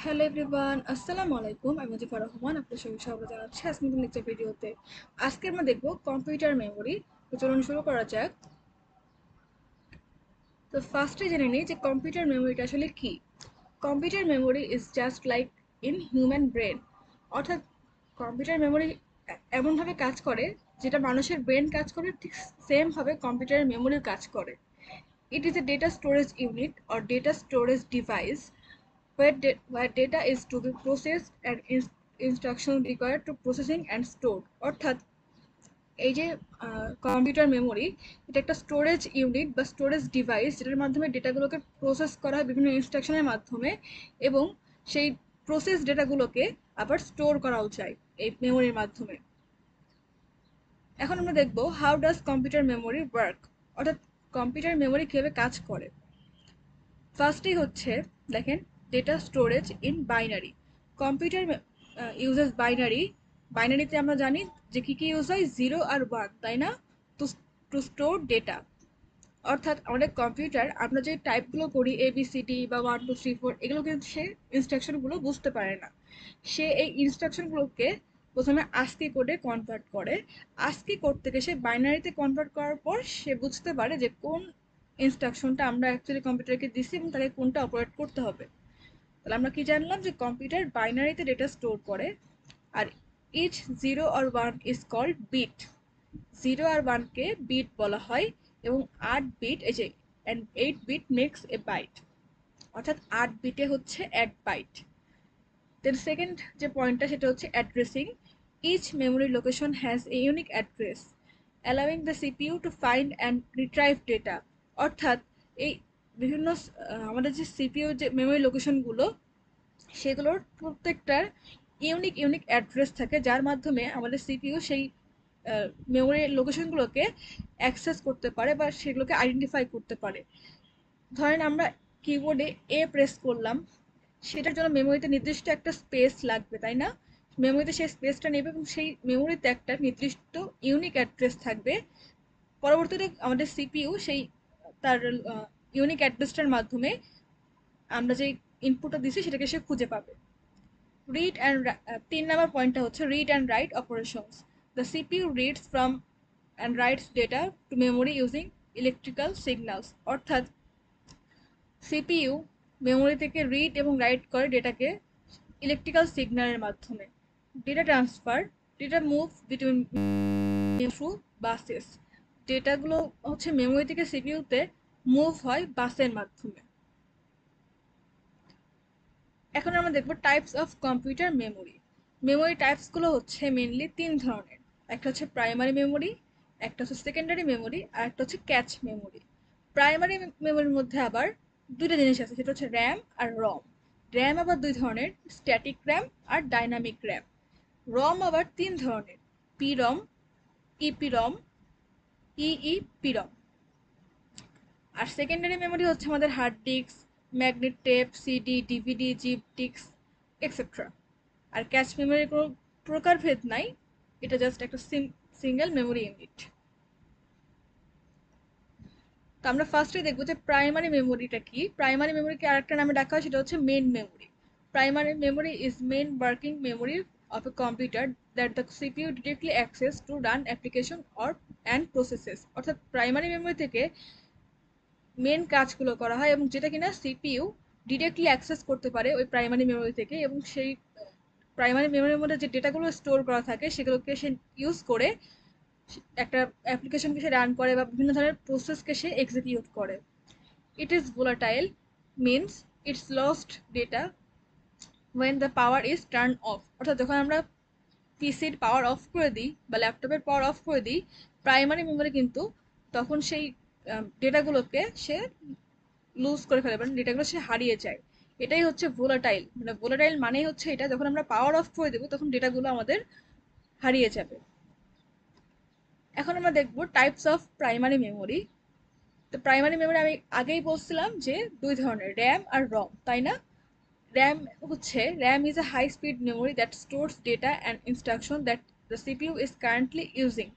Hello everyone, আসসালামু আলাইকুম। আমি মুজিবুর রহমান, আপনাদের সবাইকে স্বাগত জানাচ্ছি আজকের লেকচার ভিডিওতে। আজকে আমরা দেখব কম্পিউটার মেমোরি। তো চলুন শুরু করা যাক। তো ফার্স্টে জেনে নিই যে কম্পিউটার মেমোরিটা আসলে কি। Computer memory is just like in human brain, অর্থাৎ কম্পিউটার মেমোরি এমনভাবে কাজ করে যেটা মানুষের ব্রেন কাজ করে, ঠিক সেমভাবে কম্পিউটারের মেমোরিও কাজ করে। It is a data storage unit or data storage device where data is to be processed and instruction required to processing and stored. অর্থাৎ এই যে কম্পিউটার মেমোরি, এটা একটা স্টোরেজ ইউনিট বা স্টোরেজ ডিভাইস যেটার মাধ্যমে ডেটাগুলোকে প্রসেস করা হয় বিভিন্ন ইনস্ট্রাকশনের মাধ্যমে, এবং সেই প্রসেস ডেটাগুলোকে আবার স্টোর করাও যায় এই মেমোরির মাধ্যমে। এখন আমরা দেখব how does computer memory work, অর্থাৎ কম্পিউটার মেমোরি কীভাবে কাজ করে। ফার্স্টেই হচ্ছে দেখেন, data storage in binary. Computer uses binary. বাইনারিতে আমরা জানি যে কী কী ইউজ হয়, জিরো আর ওয়ান, তাই না? To to store data. অর্থাৎ আমাদের কম্পিউটার, আমরা যে টাইপগুলো করি ABCD বা 1 2 3 4, এগুলো কিন্তু সে ইনস্ট্রাকশনগুলো বুঝতে পারে না। সে এই ইনস্ট্রাকশনগুলোকে প্রথমে আস্কি কোডে কনভার্ট করে। আস্কি কোড থেকে সে বাইনারিতে কনভার্ট করার পর সে বুঝতে পারে যে কোন ইনস্ট্রাকশনটা আমরা অ্যাকচুয়ালি কম্পিউটারকে দিচ্ছি এবং তাকে কোনটা অপারেট করতে হবে। তাহলে আমরা কি জানলাম যে কম্পিউটার বাইনারিতে ডেটা স্টোর করে। আর ইচ জিরো আর one is called bit. Zero আর ওয়ানকে বিট বলা হয়, এবং 8 বিট, এই যে 8 বিট মেক্স এ বাইট, অর্থাৎ 8 বিটে হচ্ছে 1 বাইট। দেন সেকেন্ড যে পয়েন্টটা সেটা হচ্ছে addressing. Each memory location has a unique address allowing the CPU to find and retrieve data. অর্থাৎ এই বিভিন্ন আমাদের যে সিপিইউ যে মেমোরি লোকেশনগুলো, সেগুলোর প্রত্যেকটার ইউনিক ইউনিক অ্যাড্রেস থাকে, যার মাধ্যমে আমাদের সিপিইউ সেই মেমোরি লোকেশনগুলোকে অ্যাক্সেস করতে পারে বা সেগুলোকে আইডেন্টিফাই করতে পারে। ধরেন আমরা কিবোর্ডে প্রেস করলাম, সেটার জন্য মেমোরিতে নির্দিষ্ট একটা স্পেস লাগবে, তাই না? মেমোরিতে সেই স্পেসটা নেবে এবং সেই মেমোরিতে একটা নির্দিষ্ট ইউনিক অ্যাড্রেস থাকবে। পরবর্তীতে আমাদের সিপিইউ সেই তার ইউনিক অ্যাড্রেসটার মাধ্যমে আমরা যে ইনপুটটা দিচ্ছি সেটাকে সে খুঁজে পাবে। রিড অ্যান্ড 3 নম্বর পয়েন্টটা হচ্ছে read and write operations. The CPU reads from and writes data to memory using electrical signals. অর্থাৎ সিপিইউ মেমোরি থেকে রিড এবং রাইট করে ডেটাকে ইলেকট্রিক্যাল সিগন্যালের মাধ্যমে। Data transfer, data move between through buses. ডেটাগুলো হচ্ছে মেমোরি থেকে সিপিইউতে মুভ হয় বাসের মাধ্যমে। এখন আমরা দেখব types of computer memory. Memory টাইপসগুলো হচ্ছে মেনলি 3 ধরনের। একটা হচ্ছে প্রাইমারি মেমোরি, একটা হচ্ছে সেকেন্ডারি মেমোরি, আর একটা হচ্ছে ক্যাচ মেমোরি। প্রাইমারি মেমোরির মধ্যে আবার দুইটা জিনিস আছে, সেটা হচ্ছে র্যাম আর রম। র্যাম আবার 2 ধরনের, স্ট্যাটিক র্যাম আর ডাইনামিক র্যাম। রম আবার 3 ধরনের, পিরম, ইপিরম, ইইপিরম। আর সেকেন্ডারি মেমোরি হচ্ছে আমাদের hard disk, magnet tape, CD, DVD, zip disk, etcetera. আর ক্যাশ মেমোরির কোনো প্রকারভেদ নাই, এটা জাস্ট একটা সিঙ্গেল মেমোরি ইউনিট। তো আমরা ফার্স্টে দেখবো যে প্রাইমারি মেমোরিটা কি। প্রাইমারি মেমোরিকে আরেকটা নামে ডাকা হয়, সেটা হচ্ছে main memory. Primary memory is main working memory of a computer that the CPU directly access to run application or and processes। অর্থাৎ প্রাইমারি মেমোরি থেকে মেন কাজগুলো করা হয় এবং যেটা কিনা সিপিইউ ডিরেক্টলি অ্যাক্সেস করতে পারে ওই প্রাইমারি মেমোরি থেকে, এবং সেই প্রাইমারি মেমোরির মধ্যে যে ডেটাগুলো স্টোর করা থাকে সেগুলোকে সে ইউজ করে একটা অ্যাপ্লিকেশনকে সে রান করে বা বিভিন্ন ধরনের প্রসেসকে সে এক্সিকিউট করে। It is volatile, means it's lost data when the power is turn off. অর্থাৎ যখন আমরা পিসির পাওয়ার অফ করে দিই বা ল্যাপটপের পাওয়ার অফ করে দিই, প্রাইমারি মেমোরি কিন্তু তখন সেই ডেটাগুলোকে সে লুজ করে ফেলে, মানে ডেটাগুলো সে হারিয়ে যায়। এটাই হচ্ছে ভোলাটাইল। মানে ভোলাটাইল মানেই হচ্ছে এটা, যখন আমরা পাওয়ার অফ করে দেবো তখন ডেটাগুলো আমাদের হারিয়ে যাবে। এখন আমরা দেখবো টাইপস অফ প্রাইমারি মেমোরি। তো প্রাইমারি মেমোরি আমি আগেই বলছিলাম যে 2 ধরনের, র্যাম আর রম, তাই না? RAM is a high speed memory that stores data and instruction that the CPU is currently using.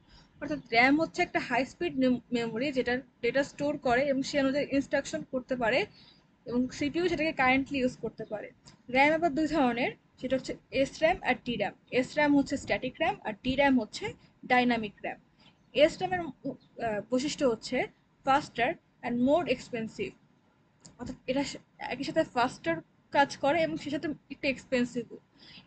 অর্থাৎ র্যাম হচ্ছে একটা হাই স্পিড মেমোরি যেটা ডেটা স্টোর করে এবং সে অনুযায়ী ইনস্ট্রাকশন করতে পারে এবং সিপিইউ সেটাকে কারেন্টলি ইউজ করতে পারে। র্যাম আবার দুই ধরনের, সেটা হচ্ছে এস র্যাম আর ডি র্যাম। এস র্যাম হচ্ছে স্ট্যাটিক র্যাম আর ডি র্যাম হচ্ছে ডাইনামিক র্যাম। এস র্যামের বৈশিষ্ট্য হচ্ছে ফাস্টার অ্যান্ড মোর এক্সপেন্সিভ, অর্থাৎ এটা একই সাথে ফাস্টার কাজ করে এবং সে সাথে একটু এক্সপেন্সিভও।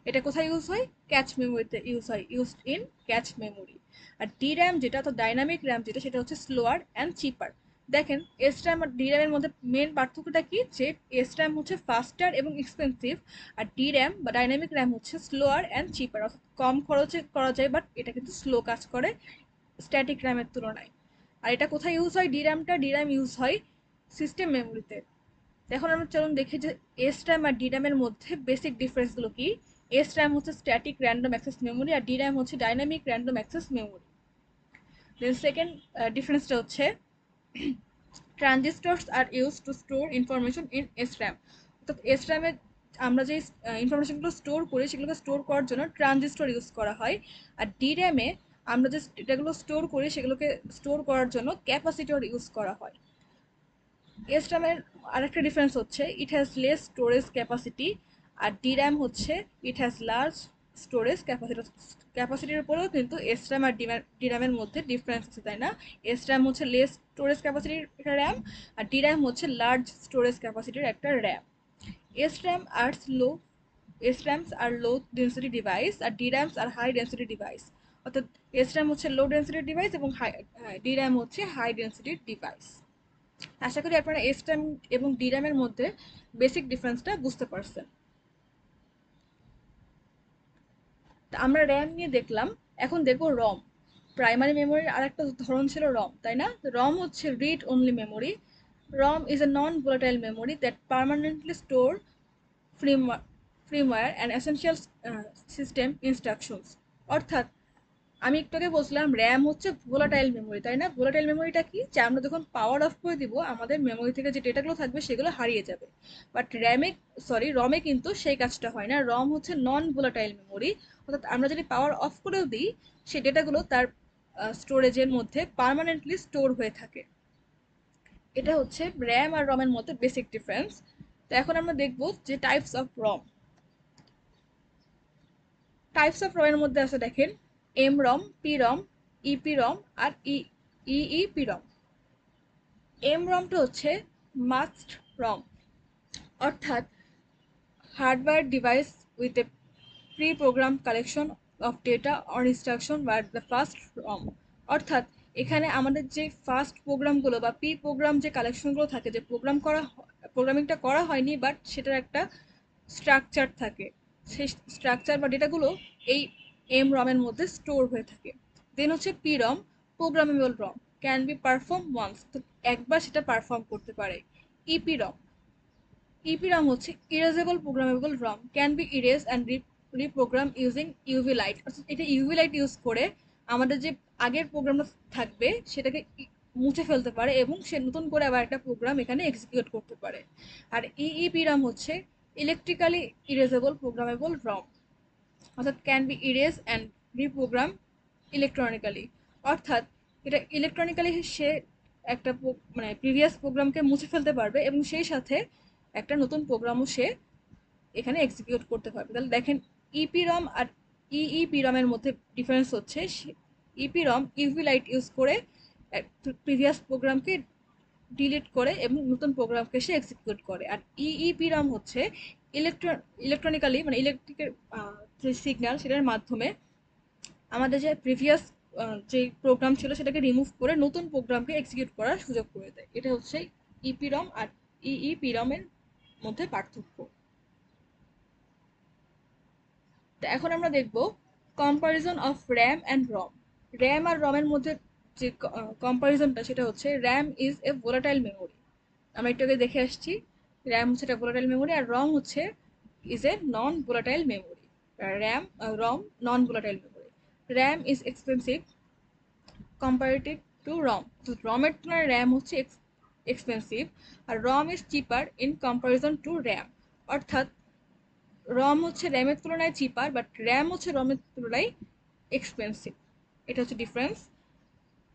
এটা কোথায় ইউজ হয়? ক্যাচ মেমোরিতে ইউজ হয়, ইউজড ইন ক্যাচ মেমোরি। আর ডি র্যাম যেটা, অর্থাৎ ডাইনামিক র্যাম যেটা, সেটা হচ্ছে স্লোয়ার অ্যান্ড চিপার। দেখেন এস র্যাম আর ডি র্যামের মধ্যে মেন পার্থক্যটা কি, যে এস র্যাম হচ্ছে ফাস্টার এবং এক্সপেন্সিভ, আর ডি র্যাম বা ডাইনামিক র্যাম হচ্ছে স্লোয়ার অ্যান্ড চিপার, অর্থাৎ কম খরচে করা যায় বাট এটা কিন্তু স্লো কাজ করে স্ট্যাটিক র্যামের তুলনায়। আর এটা কোথায় ইউজ হয়? ডি র্যামটা, ডি র্যাম ইউজ হয় সিস্টেম মেমোরিতে। এখন আমরা চলুন দেখি যে এস র্যাম আর ডি র্যামের মধ্যে বেসিক ডিফারেন্সগুলো কি। এস র্যাম হচ্ছে স্ট্যাটিক র্যান্ডম অ্যাক্সেস মেমোরি আর ডি র্যাম হচ্ছে dynamic random access memory. Then second ডিফারেন্সটা হচ্ছে transistors are use to store information in S RAM. অর্থাৎ এস র্যামে আমরা যে ইনফরমেশনগুলো স্টোর করি সেগুলোকে স্টোর করার জন্য ট্রানজিস্টর ইউজ করা হয়। আর ডি র্যামে আমরা যে ডেটাগুলো স্টোর করি সেগুলোকে স্টোর করার জন্য ক্যাপাসিটর ইউজ করা হয়। এস র্যামের আরেকটা ডিফারেন্স হচ্ছে it has less storage capacity, আর ডি র্যাম হচ্ছে it has large storage capacity. ক্যাপাসিটির উপরেও কিন্তু এস র্যাম আর ডি র্যামের মধ্যে ডিফারেন্স আছে, তাই না? এস র্যাম হচ্ছে লেস স্টোরেজ ক্যাপাসিটির একটা র্যাম, আর ডি র্যাম হচ্ছে লার্জ স্টোরেজ ক্যাপাসিটির একটা র্যাম। এস র্যাম আর লো এস র্যামস আর লো ডেন্সিটি ডিভাইস আর ডি র্যামস আর হাই ডেন্সিটি ডিভাইস। অর্থাৎ এস র্যাম হচ্ছে লো ডেন্সিটি ডিভাইস এবং ডি র্যাম হচ্ছে হাই ডেন্সিটি ডিভাইস। আশা করি আপনারা এস র্যাম এবং ডি র্যামের মধ্যে বেসিক ডিফারেন্সটা বুঝতে পারছেন। তা আমরা র্যাম নিয়ে দেখলাম, এখন দেখবো রম। প্রাইমারি মেমোরির আরেকটা ধরন ছিল রম, তাই না? রম হচ্ছে read only memory. ROM is a non volatile memory that permanently store firmware and essential system instructions। অর্থাৎ আমি একটু আগে বলছিলাম র্যাম হচ্ছে ভোলাটাইল মেমোরি, তাই না? ভোলাটাইল মেমোরিটা কি, যে আমরা যখন পাওয়ার অফ করে দিব আমাদের মেমোরি থেকে যে ডেটাগুলো থাকবে সেগুলো হারিয়ে যাবে। বাট রমে কিন্তু সেই কাজটা হয় না। রম হচ্ছে নন ভোলাটাইল মেমোরি, অর্থাৎ আমরা যদি পাওয়ার অফ করেও দিই সেই ডেটাগুলো তার স্টোরেজের মধ্যে পার্মানেন্টলি স্টোর হয়ে থাকে। এটা হচ্ছে র্যাম আর রমের মধ্যে বেসিক ডিফারেন্স। তো এখন আমরা দেখব যে types of ROM. Types of ROM এর মধ্যে আছে, দেখেন, M ROM, P ROM, EP ROM আর ইইপি রম। এম রমটা হচ্ছে মাস্ট রম, অর্থাৎ hardware device with a pre program collection of data or instruction বা দ্য ফার্স্ট রম। অর্থাৎ এখানে আমাদের যে ফার্স্ট প্রোগ্রামগুলো বা প্রি প্রোগ্রাম যে কালেকশনগুলো থাকে, যে প্রোগ্রামিংটা করা হয়নি বাট সেটার একটা স্ট্রাকচার থাকে, সেই স্ট্রাকচার বা ডেটাগুলো এই এম রমের মধ্যে স্টোর হয়ে থাকে। দেন হচ্ছে P ROM, programmable ROM, can be perform once, তো একবার সেটা পারফর্ম করতে পারে। ইপি রম, ইপি রম হচ্ছে erasable programmable ROM, can B erase and reprogramme using UV light, অর্থাৎ এটা ইউভি লাইট ইউজ করে আমাদের যে আগের প্রোগ্রামটা থাকবে সেটাকে মুছে ফেলতে পারে এবং সে নতুন করে আবার একটা প্রোগ্রাম এখানে এক্সিকিউট করতে পারে। আর ইইপি রম হচ্ছে ইলেকট্রিক্যালি ইরেজেবল প্রোগ্রামেবল রম, অর্থাৎ can be erase and reprogramme electronically. অর্থাৎ এটা ইলেকট্রনিক্যালি সে একটা মানে প্রিভিয়াস প্রোগ্রামকে মুছে ফেলতে পারবে এবং সেই সাথে একটা নতুন প্রোগ্রামও সে এখানে এক্সিকিউট করতে পারবে। তাহলে দেখেন ইপি রম আর ইইপি রমের মধ্যে ডিফারেন্স হচ্ছে ইপি রম ইউভি লাইট ইউজ করে প্রিভিয়াস প্রোগ্রামকে ডিলিট করে এবং নতুন প্রোগ্রামকে সে এক্সিকিউট করে। আর ইইপি রম হচ্ছে ইলেকট্রনিক্যালি মানে ইলেকট্রিকের যে সিগন্যাল সেটার মাধ্যমে আমাদের যে প্রিভিয়াস যে প্রোগ্রাম ছিল সেটাকে রিমুভ করে নতুন প্রোগ্রামকে এক্সিকিউট করার সুযোগ করে দেয়। এটা হচ্ছে ইপি রম আর ইইপি রমের মধ্যে পার্থক্য। তো এখন আমরা দেখব comparison of RAM and ROM. RAM আর রমের মধ্যে যে কম্পারিজনটা সেটা হচ্ছে RAM is a volatile memory. আমরা একটু আগে দেখে আসছি র্যাম হচ্ছে একটা ভোলাটাইল মেমোরি আর রম হচ্ছে is a non volatile memory. ROM non volatile memory. RAM is expensive comparative to ROM, তো রমের তুলনায় র্যাম হচ্ছে এক্সপেন্সিভ আর ROM is cheaper in comparison to RAM. অর্থাৎ রম হচ্ছে র্যামের তুলনায় চিপার বাট র্যাম হচ্ছে রমের তুলনায় এক্সপেন্সিভ। এটা হচ্ছে difference.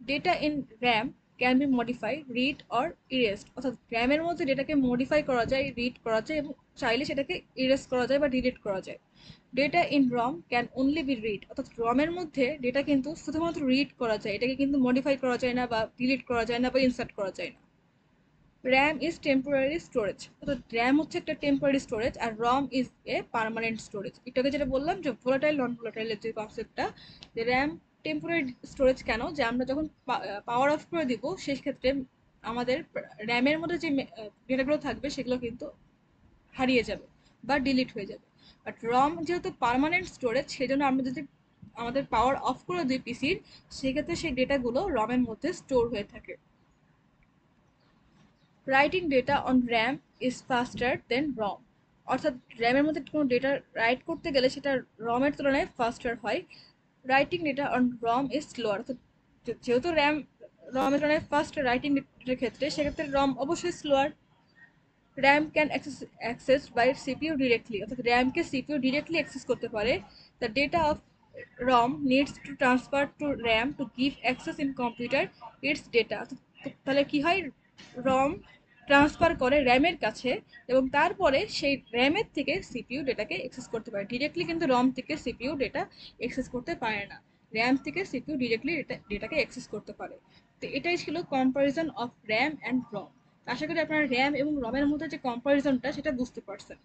Data in RAM can be modify, read or erase. অর্থাৎ র্যামের মধ্যে ডেটাকে মডিফাই করা যায়, রিড করা যায় এবং চাইলে সেটাকে ইরেজ করা যায় বা ডিলিট করা যায়। Data in ROM can only be read. অর্থাৎ রমের মধ্যে ডেটা কিন্তু শুধুমাত্র রিড করা যায়, এটাকে কিন্তু মডিফাই করা যায় না বা ডিলিট করা যায় না বা ইনসার্ট করা যায় না। RAM is temporary storage. অর্থাৎ র্যাম হচ্ছে একটা টেম্পোরারি স্টোরেজ আর ROM is a permanent storage. এটাকে যেটা বললাম যে ভোলাটাইল নন ভোলাটাইলের যে কনসেপ্টটা, যে র্যাম টেম্পোরারি স্টোরেজ কেন, যে আমরা যখন পাওয়ার অফ করে দিব সেই ক্ষেত্রে আমাদের র্যামের মধ্যে যে ডেটাগুলো থাকবে সেগুলো কিন্তু হারিয়ে যাবে বা ডিলিট হয়ে যাবে। বাট রম যেহেতু পার্মানেন্ট স্টোরেজ, সেই জন্য আমরা যদি আমাদের পাওয়ার অফ করে দিই পিসির, সেক্ষেত্রে সেই ডেটাগুলো রমের মধ্যে স্টোর হয়ে থাকে। Writing data on RAM is faster than ROM. অর্থাৎ র্যামের মধ্যে কোনো ডেটা রাইট করতে গেলে সেটা রমের তুলনায় ফাস্টার হয়। Writing data on ROM is slower. অর্থাৎ যেহেতু র্যাম রমের তুলনায় ফাস্ট রাইটিং ডেটার ক্ষেত্রে, সেক্ষেত্রে রম অবশ্যই slower. RAM can access by CPU directly. অর্থাৎ র্যামকে সিপিইউ ডিরেক্টলি অ্যাক্সেস করতে পারে। The data of ROM needs to transfer to RAM to give access in computer its data. তাহলে কি হয়, রম ট্রান্সফার করে র্যামের কাছে এবং তারপরে সেই র্যামের থেকে সিপিইউ ডেটাকে অ্যাক্সেস করতে পারে। ডিরেক্টলি কিন্তু রম থেকে সিপিইউ ডেটা অ্যাক্সেস করতে পারে না, র্যাম থেকে সিপিইউ ডিরেক্টলি ডেটাকে অ্যাক্সেস করতে পারে। তো এটাই ছিল কম্পারিজন অফ র্যাম অ্যান্ড রম। আশা করি আপনারা র্যাম এবং রমের মধ্যে যে কম্পারিজনটা সেটা বুঝতে পারছেন।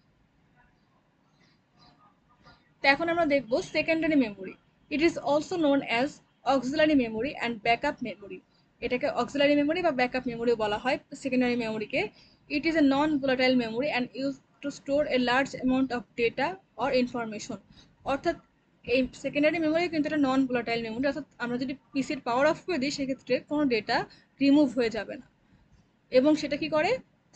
তো এখন আমরা দেখব secondary memory. It is also known as auxiliary memory and backup memory. এটাকে অক্সিলারি মেমোরি বা ব্যাকআপ মেমোরিও বলা হয় সেকেন্ডারি মেমোরিকে। It is a non volatile memory and use to store a large amount of data or information. অর্থাৎ এই secondary memory কিন্তু একটা নন ভোলাটাইল মেমোরি। অর্থাৎ আমরা যদি পিসির পাওয়ার অফ করে দিই সেক্ষেত্রে কোনো ডেটা রিমুভ হয়ে যাবে না এবং সেটা কি করে,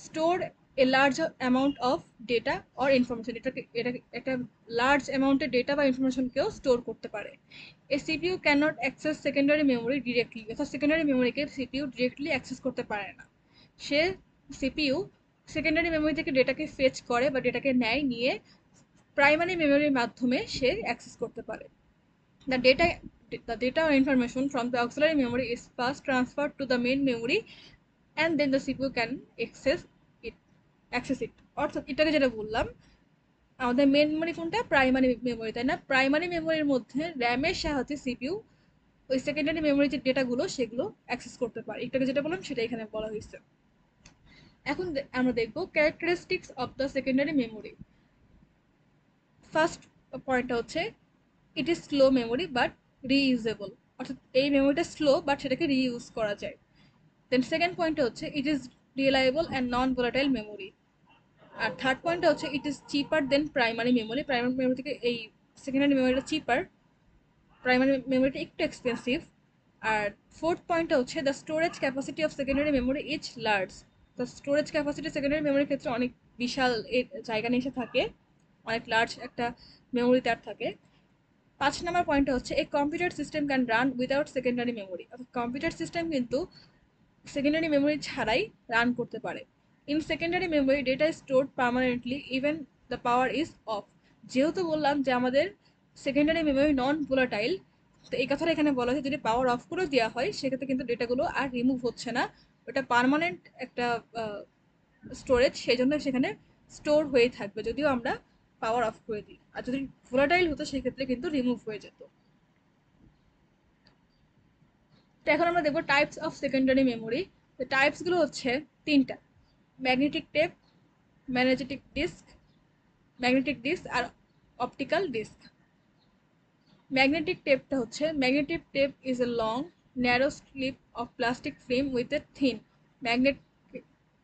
store a large amount of data or information. এটা একটা লার্জ অ্যামাউন্টের ডেটা বা ইনফরমেশনকেও স্টোর করতে পারে। A CPU can not access secondary memory directly. অর্থাৎ সেকেন্ডারি মেমোরিকে সিপিইউ ডিরেক্টলি অ্যাক্সেস করতে পারে না। সে সিপিইউ সেকেন্ডারি মেমোরি থেকে ডেটাকে ফেচ করে বা ডেটাকে নেয়, নিয়ে প্রাইমারি মেমোরির মাধ্যমে সে অ্যাক্সেস করতে পারে। The data, the data or information from the auxiliary memory is first transferred to the main memory and then the CPU can it access it। অর্থাৎ এটাকে যেটা বললাম, আমাদের মেন মেমোরি কোনটা, প্রাইমারি মেমোরি, তাই না? প্রাইমারি মেমোরির মধ্যে র্যামের সাহায্যে সিপিইউ ওই সেকেন্ডারি মেমোরির যে ডেটাগুলো সেগুলো অ্যাক্সেস করতে পারে। এটাকে যেটা বললাম সেটা এখানে বলা হয়েছে। এখন আমরা দেখব characteristics of the secondary memory. First পয়েন্টটা হচ্ছে it is slow memory but reusable. অর্থাৎ এই মেমোরিটা স্লো বাট সেটাকে রিইউজ করা যায়। দেন সেকেন্ড পয়েন্টটা হচ্ছে it is reliable and non volatile memory. আর থার্ড পয়েন্টটা হচ্ছে it is cheaper than primary memory. Primary memory থেকে এই সেকেন্ডারি মেমোরিটা চিপার, প্রাইমারি মেমোরিটা একটু এক্সপেন্সিভ। আর ফোর্থ পয়েন্টটা হচ্ছে the storage capacity of secondary memory is large. The storage capacity secondary মেমোরির ক্ষেত্রে অনেক বিশাল জায়গা নিয়ে এসে থাকে, অনেক লার্জ একটা মেমোরি তার থাকে। 5 নম্বর পয়েন্টটা হচ্ছে a computer system can run without secondary memory. অর্থাৎ কম্পিউটার সিস্টেম কিন্তু সেকেন্ডারি মেমোরি ছাড়াই রান করতে পারে। In secondary memory data is stored permanently even the power is off. যেহেতু বললাম যে আমাদের সেকেন্ডারি মেমোরি নন ভোলাটাইল, তো এই কথাটা এখানে বলা হয়েছে যদি পাওয়ার অফ করে দেওয়া হয় সেক্ষেত্রে কিন্তু ডেটাগুলো আর রিমুভ হচ্ছে না, ওটা পার্মানেন্ট একটা স্টোরেজ, সেই জন্য সেখানে স্টোর হয়ে থাকবে যদিও আমরা পাওয়ার অফ করে দিই। আর যদি ভোলাটাইল হতো সেক্ষেত্রে কিন্তু রিমুভ হয়ে যেত। তো এখন আমরা দেখবো টাইপস অফ সেকেন্ডারি মেমোরি। তো টাইপসগুলো হচ্ছে তিনটা: magnetic tape, magnetic disk, magnetic disk আর অপটিক্যাল ডিস্ক। ম্যাগনেটিক টেপটা হচ্ছে magnetic tape is a long narrow slip of plastic film with a thin magnet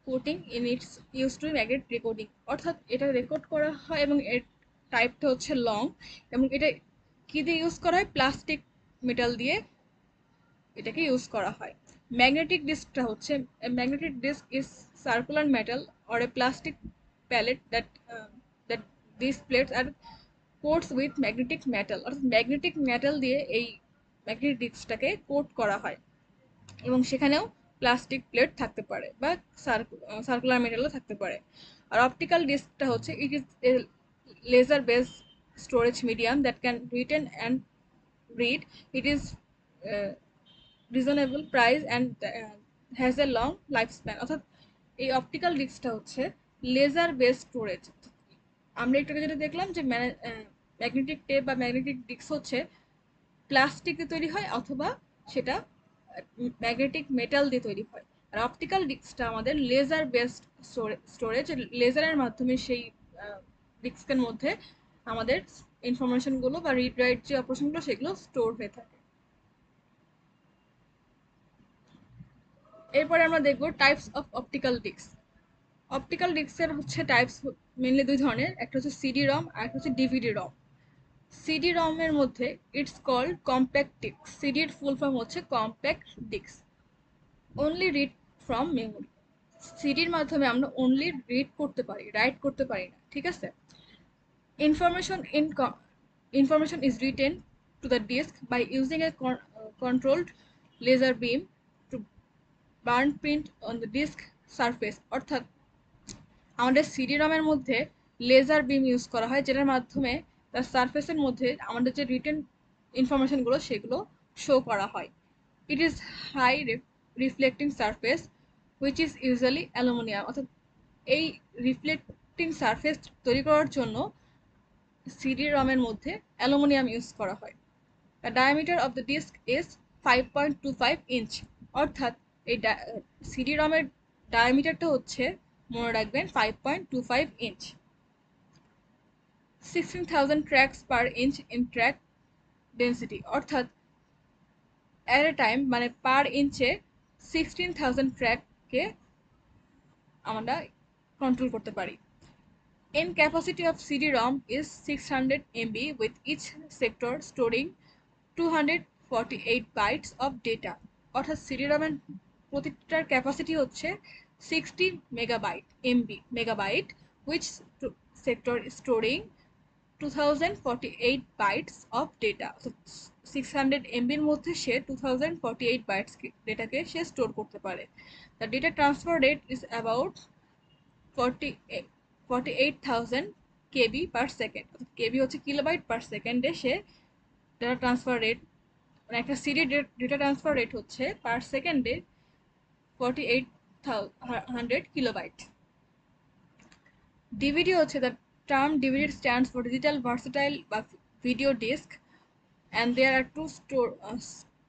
coating in its use to magnet recording. অর্থাৎ এটা record করা হয় এবং এর টাইপটা হচ্ছে লং এবং এটা কী দিয়ে ইউজ করা হয়, প্লাস্টিক মেটাল দিয়ে এটাকে ইউজ করা হয়। ম্যাগনেটিক ডিস্কটা হচ্ছে magnetic disk is circular metal or a plastic pallet that this plates are coats with magnetic metal. অর্থাৎ ম্যাগনেটিক মেটাল দিয়ে এই ম্যাগনেটিক ডিস্কটাকে কোট করা হয় এবং সেখানেও প্লাস্টিক প্লেট থাকতে পারে বা সার্কুলার মেটালও থাকতে পারে। আর অপটিক্যাল ডিস্কটা হচ্ছে it is a laser base storage medium that can written and read. It is uh, reasonable price and has a long life span, অর্থাৎ এই অপটিক্যাল ডিস্কটা হচ্ছে লেজার বেসড স্টোরেজ। আমরা একটু আগে যেটা দেখলাম যে ম্যাগনেটিক টেপ বা ম্যাগনেটিক ডিস্ক হচ্ছে প্লাস্টিক দিয়ে তৈরি হয় অথবা সেটা ম্যাগনেটিক মেটাল দিয়ে তৈরি হয়। আর অপটিক্যাল ডিস্কটা আমাদের লেজার বেসড স্টোরেজ, লেজারের মাধ্যমে সেই ডিস্কের মধ্যে আমাদের ইনফরমেশনগুলো বা রিড রাইট যে অপারেশনগুলো সেগুলো স্টোর হয়ে থাকে। এরপরে আমরা দেখব types of optical disk. Optical ডিস্কের হচ্ছে টাইপস মেনলি দুই ধরনের, একটা হচ্ছে সিডি রম আর একটা হচ্ছে ডিভিডি রম। সিডি রমের মধ্যে ইটস কল্ড কম্প্যাক্ট ডিস্ক। সিডির ফুল ফর্ম হচ্ছে compact disk. Only read from memory, সিডির মাধ্যমে আমরা অনলি রিড করতে পারি, রাইট করতে পারি না, ঠিক আছে। Information information is written to the disk by using a controlled laser beam to burn print on the disk surface, অর্থাৎ আমাদের সিডি রমের মধ্যে লেজার বিম ইউজ করা হয় যেটার মাধ্যমে তার সারফেসের মধ্যে আমাদের যে রিটেন ইনফরমেশনগুলো সেগুলো শো করা হয়। It is high reflecting surface which is usually aluminium, অর্থাৎ এই রিফ্লেক্টিং সারফেস তৈরি করার জন্য সিডি রমের মধ্যে অ্যালুমিনিয়াম ইউজ করা হয়। The diameter of the disk is 5.25 inch, অর্থাৎ এই সিডি রমের ডায়ামিটারটা হচ্ছে, মনে রাখবেন, 5.25 inch. 16,000 tracks per inch in track density, অর্থাৎ অ্যাট এ টাইম মানে পার ইঞ্চে 16,000 ট্র্যাককে আমরা কন্ট্রোল করতে পারি। In capacity of CD-ROM is 600 MB with each sector storing 248 bytes of data, অর্থাৎ CD-ROM এর প্রতিটার ক্যাপাসিটি হচ্ছে 60 megabyte which sector is storing 2048 bytes of data, so 600 MB এর মধ্যে সে 2048 bytes ডেটাকে সে store করতে পারে। The data transfer rate is about 48,000 KB per second, KB হচ্ছে kilobyte পার সেকেন্ডে সে data transfer rate, মানে একটা সিডি ডেটা ট্রান্সফার রেট হচ্ছে পার সেকেন্ডে 4800 কিলোবাইট। ডিভিডি হচ্ছে, the term DVD stands for digital versatile বা video disk and there are two store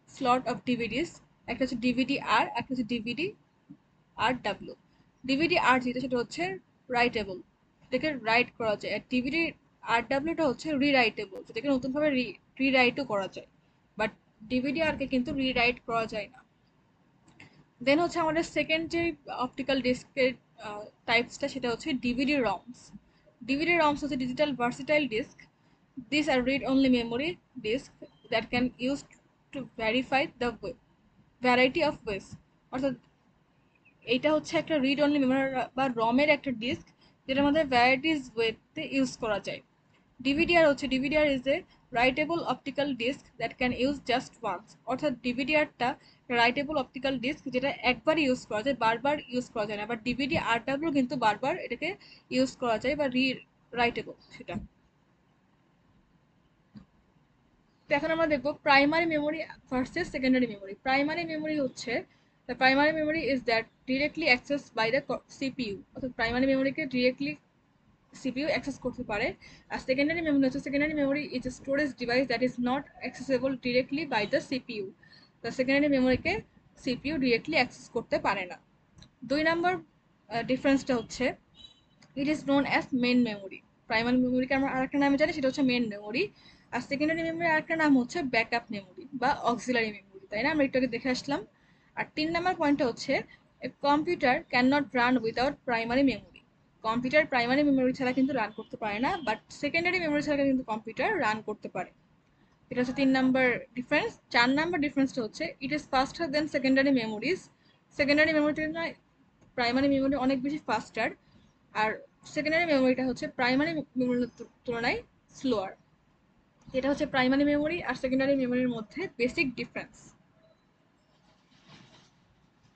slot of DVDs, একটা হচ্ছে ডিভিডি আর, একটা হচ্ছে DVD R W. DVD R যেটা সেটা হচ্ছে রাইটেবল, এটাকে রাইট করা যায়, আর ডিভিডি আর ডাব্লিউটা হচ্ছে রিরাইটেবল, যেটাকে নতুনভাবে রিরাইটও করা যায়, বাট ডিভিডি আরকে কিন্তু রিরাইট করা যায় না। দেন হচ্ছে আমাদের সেকেন্ড যে অপটিক্যাল ডিস্কের টাইপসটা সেটা হচ্ছে ডিভিডি রমস। ডিভিডি রমস হচ্ছে digital versatile disk. This are read only memory disk that can use to verify the variety of ways, অর্থাৎ এইটা হচ্ছে একটা রিড অনলি মেমোরি বা রমের একটা ডিস্ক যেটার মধ্যে ভ্যারাইটিস ওয়েতে ইউজ করা যায়। ডিভিডিআর হচ্ছে, DVD R is a writable optical disk that can use just once, অর্থাৎ ডিভিডিআরটা রাইটেবল অপটিক্যাল ডিস্ক যেটা একবার ইউজ করা যায়, বারবার ইউজ করা যায় না। বাট ডিভিডি আর ডাব্লিউ কিন্তু বারবার এটাকে ইউজ করা যায় বা রাইটেবল সেটা। তো এখন আমরা দেখবো primary memory versus secondary memory. Primary memory হচ্ছে, the primary memory is that directly access by the CPU, অর্থাৎ প্রাইমারি মেমোরিকে ডিরেক্টলি সিপিইউ অ্যাক্সেস করতে পারে। আর সেকেন্ডারি মেমোরি হচ্ছে, secondary memory is a storage device that is not accessible directly by the CPU. তো secondary মেমোরিকে CPU directly access করতে পারে না। 2 নম্বর ডিফারেন্সটা হচ্ছে, it is known as main memory. Primary মেমোরিকে আমরা আরেকটা নামে জানি, সেটা হচ্ছে মেন মেমোরি। আর সেকেন্ডারি মেমোরি আরেকটা নাম হচ্ছে ব্যাকআপ মেমোরি বা অক্সিলারি মেমোরি, তাই না? আমরা একটু আগে দেখে আসলাম। আর 3 নম্বর পয়েন্টটা হচ্ছে, a computer can not run without primary memory. Computer primary memory ছাড়া কিন্তু রান করতে পারে না, বাট সেকেন্ডারি মেমোরি ছাড়া কিন্তু কম্পিউটার রান করতে পারে। এটা হচ্ছে 3 নাম্বার ডিফারেন্স। 4 নাম্বার ডিফারেন্সটা হচ্ছে, it is faster than secondary memories. Secondary memory থেকে প্রাইমারি মেমোরি অনেক বেশি ফাস্টার, আর সেকেন্ডারি মেমোরিটা হচ্ছে প্রাইমারি মেমোরির তুলনায় স্লোয়ার। এটা হচ্ছে প্রাইমারি মেমোরি আর সেকেন্ডারি মেমোরির মধ্যে বেসিক ডিফারেন্স।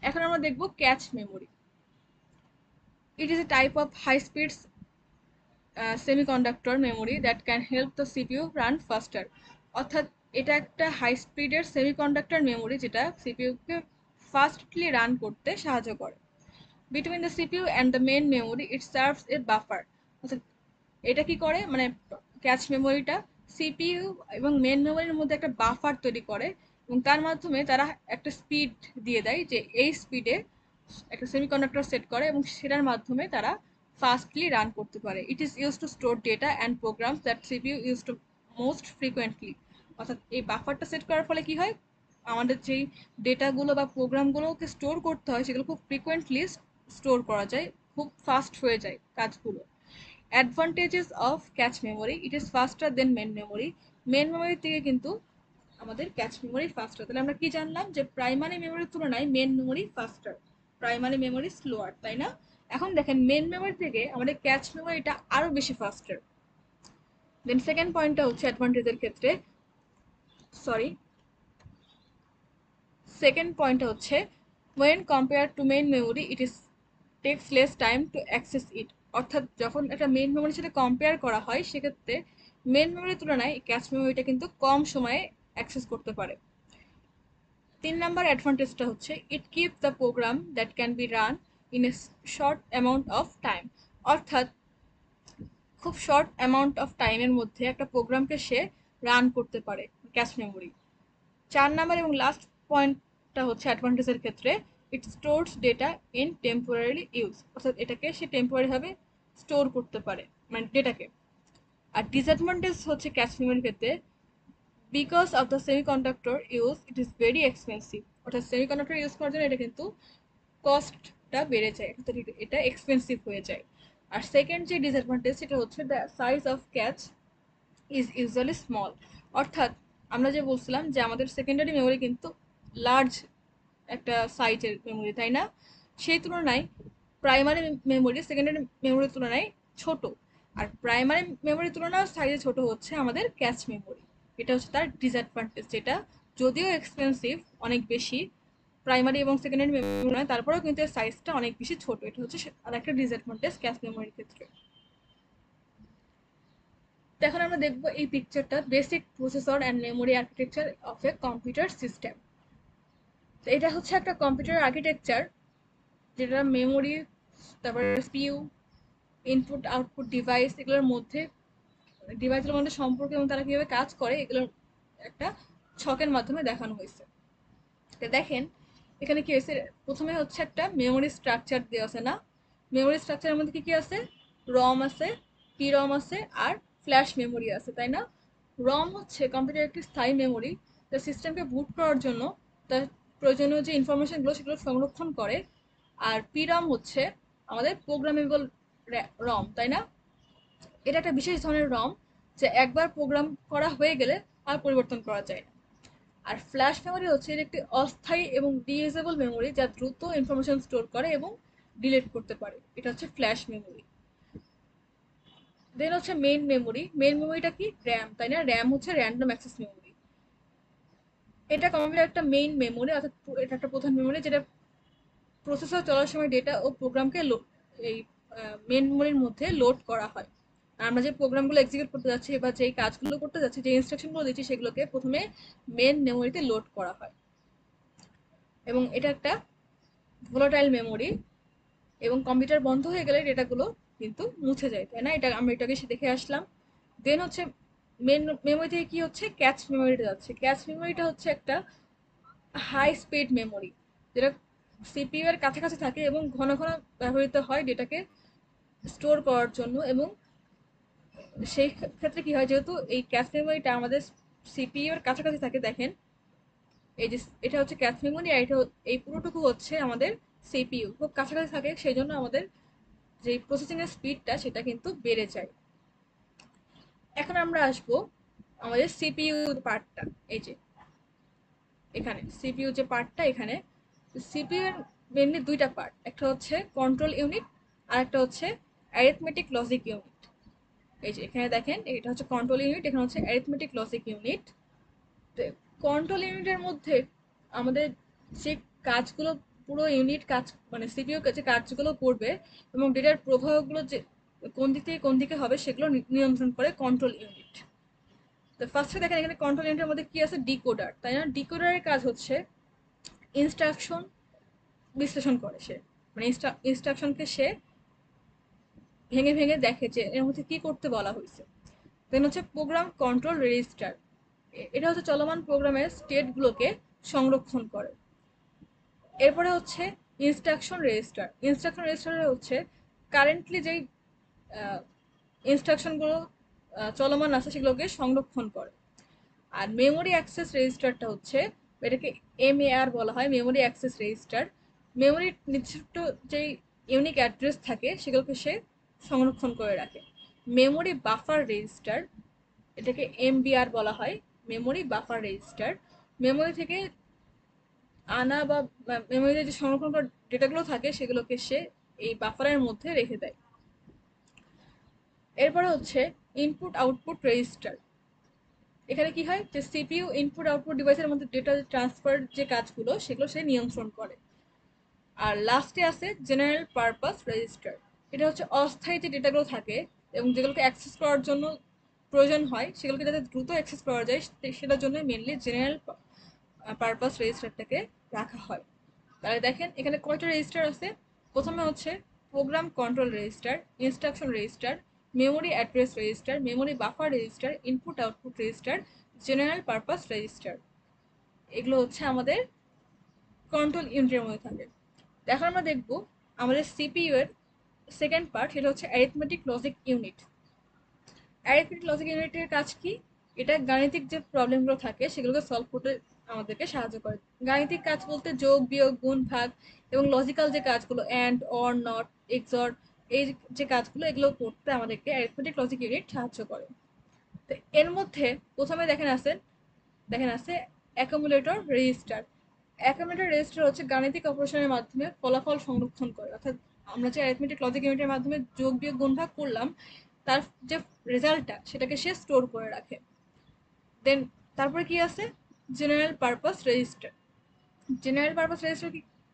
এখন আমরা দেখব cache memory. It is a type of high speed semiconductor memory that can help the CPU run faster, অর্থাৎ এটা একটা হাই স্পিডের সেমিকন্ডাক্টর মেমোরি যেটা সিপিইউকে ফাস্টলি রান করতে সাহায্য করে। Between the CPU and the main memory it serves A buffer. অর্থাৎ এটা কি করে, মানে ক্যাচ মেমোরিটা সিপিইউ এবং মেন মেমোরির মধ্যে একটা বাফার তৈরি করে এবং তার মাধ্যমে তারা একটা স্পিড দিয়ে দেয়, যে এই স্পিডে একটা সেমিকন্ডাক্টর সেট করে এবং সেটার মাধ্যমে তারা ফাস্টলি রান করতে পারে। It is use to store data and programs that CPU use to most frequently. অর্থাৎ এই বাফারটা সেট করার ফলে কি হয়, আমাদের যেই ডেটাগুলো বা প্রোগ্রামগুলোকে স্টোর করতে হয় সেগুলো খুব ফ্রিকোয়েন্টলি স্টোর করা যায়, খুব ফাস্ট হয়ে যায় কাজগুলো। Advantages of cache memory, it is faster than main memory. Main memory থেকে কিন্তু আমাদের ক্যাচ মেমোরি ফাস্টার। তাহলে আমরা কি জানলাম, যে প্রাইমারি মেমোরির তুলনায় main memory faster, primary memory slower, তাই না? এখন দেখেন মেন মেমোরি থেকে আমাদের ক্যাচ মেমোরিটা আরো বেশি ফাস্টার। দেন সেকেন্ড পয়েন্টটা হচ্ছে অ্যাডভান্টেজের ক্ষেত্রে, সরি, সেকেন্ড পয়েন্টটা হচ্ছে when compared to main memory it is takes less time to access it। অর্থাৎ যখন একটা মেইন মেমোরির সাথে কম্পেয়ার করা হয় সেক্ষেত্রে মেইন মেমোরির তুলনায় ক্যাচ মেমোরিটা কিন্তু কম সময়ে অ্যাক্সেস করতে পারে। 3 নাম্বার অ্যাডভান্টেজটা হচ্ছে it keeps the program that can be run in a short amount of time. অর্থাৎ খুব শর্ট অ্যামাউন্ট অফ টাইমের মধ্যে একটা প্রোগ্রামকে সে রান করতে পারে ক্যাচ মেমোরি। 4 নাম্বার এবং লাস্ট পয়েন্টটা হচ্ছে অ্যাডভান্টেজের ক্ষেত্রে it stores data in temporary use. অর্থাৎ এটাকে সে টেম্পোরারিভাবে স্টোর করতে পারে, মানে ডেটাকে। আর ডিসঅ্যাডভান্টেজ হচ্ছে ক্যাচ মেমোরির ক্ষেত্রে because of the semiconductor use it is very expensive. অর্থাৎ সেমিকন্ডাক্টর ইউজ করার জন্য এটা কিন্তু কস্টটা বেড়ে যায়, অর্থাৎ এটা এক্সপেন্সিভ হয়ে যায়। আর সেকেন্ড যে ডিসঅ্যাডভান্টেজ সেটা হচ্ছে the size of catch is usually small. অর্থাৎ আমরা যে বলছিলাম যে আমাদের সেকেন্ডারি মেমোরি কিন্তু লার্জ একটা সাইজের মেমোরি, তাই না? সেই তুলনায় প্রাইমারি মেমোরি সেকেন্ডারি মেমোরির তুলনায় ছোট। আর প্রাইমারি মেমোরির তুলনায় সাইজে ছোট হচ্ছে আমাদের ক্যাচ মেমোরি। এটা হচ্ছে তার ডিসঅ্যাডভান্টেজ, যেটা যদিও এক্সপেন্সিভ অনেক বেশি প্রাইমারি এবং সেকেন্ডারি মেমোরি, তারপরেও কিন্তু এর সাইজটা অনেক বেশি ছোট। এটা হচ্ছে আর একটা ডিসঅ্যাডভান্টেজ ক্যাচ মেমোরির ক্ষেত্রে। তো এখন আমরা দেখবো এই পিকচারটা basic processor and memory architecture of a computer system. তো এটা হচ্ছে একটা কম্পিউটার আর্কিটেকচার যেটা মেমোরি, তারপরে সিপিইউ, ইনপুট আউটপুট ডিভাইস, এগুলোর মধ্যে ডিভাইসের মধ্যে সম্পর্ক এবং তারা কিভাবে কাজ করে এগুলোর একটা ছকের মাধ্যমে দেখানো হয়েছে। তো দেখেন এখানে কি হয়েছে, প্রথমে হচ্ছে একটা মেমোরি স্ট্রাকচার দেওয়া আছে না? মেমোরি স্ট্রাকচারের মধ্যে কি কি আছে? রম আছে, পিরম আছে, আর ফ্ল্যাশ মেমোরি আছে, তাই না? রম হচ্ছে কম্পিউটার একটি স্থায়ী মেমোরি যা সিস্টেমকে বুট করার জন্য তার প্রয়োজনীয় যে ইনফরমেশনগুলো সেগুলো সংরক্ষণ করে। আর পিরম হচ্ছে আমাদের প্রোগ্রামেবল রম, তাই না? এটা একটা বিশেষ ধরনের রম যে একবার প্রোগ্রাম করা হয়ে গেলে আর পরিবর্তন করা যায় না। আর ফ্ল্যাশ মেমোরি হচ্ছে এর একটি অস্থায়ী এবং ডিউজেবল মেমোরি যা দ্রুত ইনফরমেশন স্টোর করে এবং ডিলিট করতে পারে। এটা হচ্ছে ফ্ল্যাশ মেমোরি। দেন হচ্ছে মেইন মেমোরি। মেইন মেমোরিটা কি? র্যাম, তাই না? র্যাম হচ্ছে র্যান্ডম অ্যাক্সেস মেমোরি। এটা কম্পিউটার একটা মেইন মেমোরি, অর্থাৎ এটা একটা প্রধান মেমোরি যেটা প্রসেসর চলার সময় ডেটা ও প্রোগ্রামকে এই মেইন মেমোরির মধ্যে লোড করা হয়। আর আমরা যে প্রোগ্রামগুলো এক্সিকিউট করতে যাচ্ছি বা যেই কাজগুলো করতে যাচ্ছি, যে ইনস্ট্রাকশনগুলো দিচ্ছি সেগুলোকে প্রথমে মেইন মেমোরিতে লোড করা হয়। এবং এটা একটা ভোলাটাইল মেমোরি এবং কম্পিউটার বন্ধ হয়ে গেলে ডেটাগুলো কিন্তু মুছে যায়, তাই না? এটা আমরা এটাকে দেখে আসলাম। দেন হচ্ছে মেন মেমোরি থেকে কি হচ্ছে, ক্যাচ মেমোরিটা যাচ্ছে। ক্যাচ মেমোরিটা হচ্ছে একটা হাই স্পিড মেমোরি যেটা সিপিইউ এর কাছাকাছি থাকে এবং ঘন ঘন ব্যবহৃত হয় ডেটাকে স্টোর করার জন্য। এবং সেই ক্ষেত্রে কি হয়, যেহেতু এই ক্যাচ মেমোরিটা আমাদের সিপিইউ এর কাছাকাছি থাকে, দেখেন এই যে এটা হচ্ছে ক্যাচ মেমোরি আর এটা এই পুরোটুকু হচ্ছে আমাদের সিপিইউ, খুব কাছাকাছি থাকে, সেই জন্য আমাদের যে প্রসেসিং এর স্পিডটা সেটা কিন্তু বেড়ে যায়। এখন আমরা আসবো আমাদের সিপিইউ পার্টটা। এই যে এখানে সিপিইউ যে পার্টটা, এখানে সিপিইউ এর মেনলি দুইটা পার্ট, একটা হচ্ছে কন্ট্রোল ইউনিট আর একটা হচ্ছে অ্যারিথমেটিক লজিক ইউনিট। এই যে এখানে দেখেন এটা হচ্ছে কন্ট্রোল ইউনিট, এখানে হচ্ছে অ্যারিথমেটিক লজিক ইউনিট। কন্ট্রোল ইউনিটের মধ্যে আমাদের যে কাজগুলো, পুরো ইউনিট কাজ, মানে সিপিইউ যে কাজগুলো করবে এবং ডেটার প্রবাহগুলো যে কোন দিক থেকে কোন দিকে হবে সেগুলো নিয়ন্ত্রণ করে কন্ট্রোল ইউনিট। তো ফার্স্টে দেখেন এখানে কন্ট্রোল ইউনিটের মধ্যে কি আছে, ডিকোডার, তাই না? ডিকোডারের কাজ হচ্ছে ইনস্ট্রাকশন বিশ্লেষণ করে সে, মানে ইনস্ট্রাকশনকে সে ভেঙে ভেঙে দেখে যে এর মধ্যে কি করতে বলা হয়েছে। দেন হচ্ছে প্রোগ্রাম কন্ট্রোল রেজিস্টার, এটা হচ্ছে চলমান প্রোগ্রামের স্টেটগুলোকে সংরক্ষণ করে। এরপরে হচ্ছে ইনস্ট্রাকশন রেজিস্টার। ইনস্ট্রাকশন রেজিস্টারে হচ্ছে কারেন্টলি যেই ইনস্ট্রাকশনগুলো চলমান আছে সেগুলোকে সংরক্ষণ করে। আর মেমোরি অ্যাক্সেস রেজিস্টারটা হচ্ছে, এটাকে এমএআর বলা হয়, মেমোরি অ্যাক্সেস রেজিস্টার। মেমোরির নির্দিষ্ট যেই ইউনিক অ্যাড্রেস থাকে সেগুলোকে সে সংরক্ষণ করে রাখে। মেমোরি বাফার রেজিস্টার, এটাকে এমবিআর বলা হয়, মেমোরি বাফার রেজিস্টার। মেমোরি থেকে আনা বা মেমোরিতে যে সংরক্ষণ করা ডেটাগুলো থাকে সেগুলোকে সে এই বাফারের মধ্যে রেখে দেয়। এরপরে হচ্ছে ইনপুট আউটপুট রেজিস্টার। এখানে কি হয় যে সিপিইউ ইনপুট আউটপুট ডিভাইসের মধ্যে ডেটা ট্রান্সফার যে কাজগুলো সেগুলো সে নিয়ন্ত্রণ করে। আর লাস্টে আছে জেনারেল পারপাস রেজিস্টার। এটা হচ্ছে অস্থায়ী যে ডেটাগুলো থাকে এবং যেগুলোকে অ্যাক্সেস করার জন্য প্রয়োজন হয় সেগুলোকে যাতে দ্রুত অ্যাক্সেস করা যায় সেটার জন্য মেনলি জেনারেল পারপাস রেজিস্টারটাকে রাখা হয়। তাহলে দেখেন এখানে কয়টা রেজিস্টার আছে। প্রথমে হচ্ছে program control register, instruction register, memory address register, memory buffer register, input output register, general purpose register. এগুলো হচ্ছে আমাদের কন্ট্রোল ইউনিটের মধ্যে থাকে। এখন আমরা দেখব আমাদের সিপিইউ এর সেকেন্ড পার্ট, সেটা হচ্ছে arithmetic logic unit. Arithmetic logic ইউনিটের কাজ কি? এটা গাণিতিক যে প্রবলেমগুলো থাকে সেগুলোকে সলভ করতে আমাদেরকে সাহায্য করে। গাণিতিক কাজ বলতে যোগ বিয়োগ গুণ ভাগ এবং লজিক্যাল যে কাজগুলো অ্যান্ড অর নট এক্সর, এই যে কাজগুলো এগুলো করতে আমাদেরকে অ্যারিথমেটিক লজিক ইউনিট সাহায্য করে। তো এর মধ্যে প্রথমে দেখেন আছে অ্যাকুমুলেটর রেজিস্টার। অ্যাকুমুলেটর রেজিস্টার হচ্ছে গাণিতিক অপারেশনের মাধ্যমে ফলাফল সংরক্ষণ করে, অর্থাৎ আমরা যে অ্যারিথমেটিক লজিক ইউনিটের মাধ্যমে যোগ বিয়োগ গুণ ভাগ করলাম তার যে রেজাল্টটা সেটাকে সে স্টোর করে রাখে। দেন তারপরে কি আছে general purpose register. General purpose register